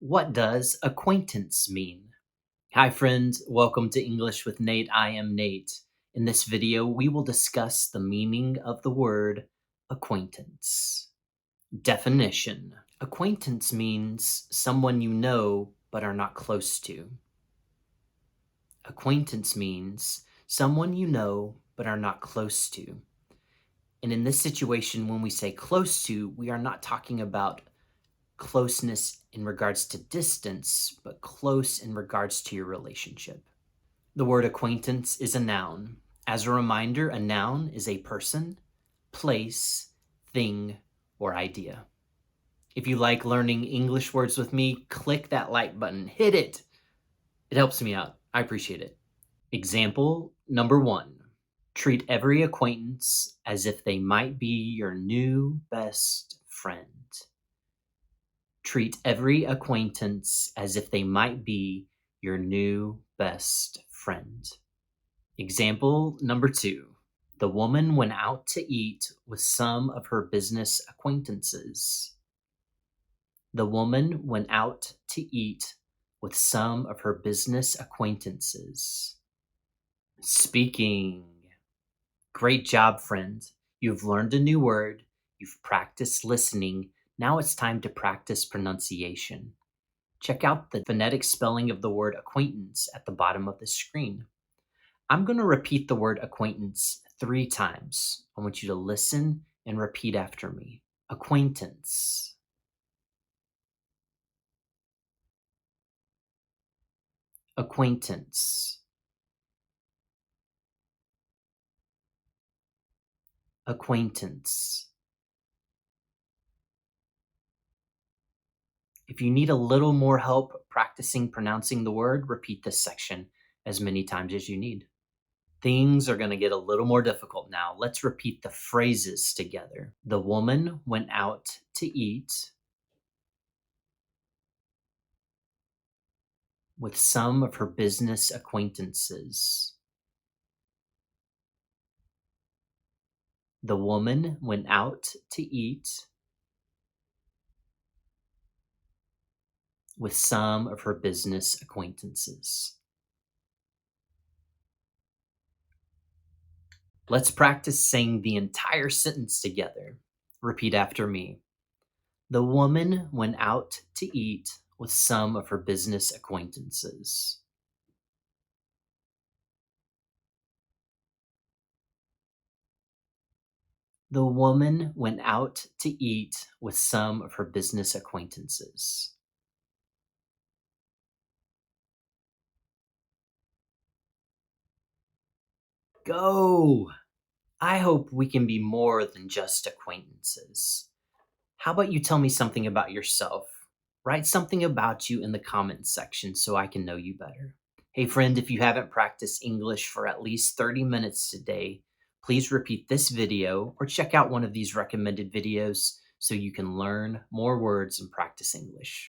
What does acquaintance mean? Hi, friends. Welcome to English with Nate. I am Nate. In this video, we will discuss the meaning of the word acquaintance. Definition. Acquaintance means someone you know but are not close to. Acquaintance means someone you know but are not close to. And in this situation, when we say close to, we are not talking about closeness in regards to distance, but close in regards to your relationship. The word acquaintance is a noun. As a reminder, a noun is a person, place, thing, or idea. If you like learning English words with me, click that like button. Hit it. It helps me out. I appreciate it. Example number 1. Treat every acquaintance as if they might be your new best friend. Treat every acquaintance as if they might be your new best friend. Example number 2. The woman went out to eat with some of her business acquaintances. The woman went out to eat with some of her business acquaintances. Speaking. Great job, friend. You've learned a new word. You've practiced listening. Now it's time to practice pronunciation. Check out the phonetic spelling of the word acquaintance at the bottom of the screen. I'm going to repeat the word acquaintance 3 times. I want you to listen and repeat after me. Acquaintance. Acquaintance. Acquaintance. If you need a little more help practicing pronouncing the word, repeat this section as many times as you need. Things are going to get a little more difficult now. Let's repeat the phrases together. The woman went out to eat with some of her business acquaintances. The woman went out to eat with some of her business acquaintances. Let's practice saying the entire sentence together. Repeat after me. The woman went out to eat with some of her business acquaintances. The woman went out to eat with some of her business acquaintances. Go! I hope we can be more than just acquaintances. How about you tell me something about yourself? Write something about you in the comments section so I can know you better. Hey friend, if you haven't practiced English for at least 30 minutes today, please repeat this video or check out one of these recommended videos so you can learn more words and practice English.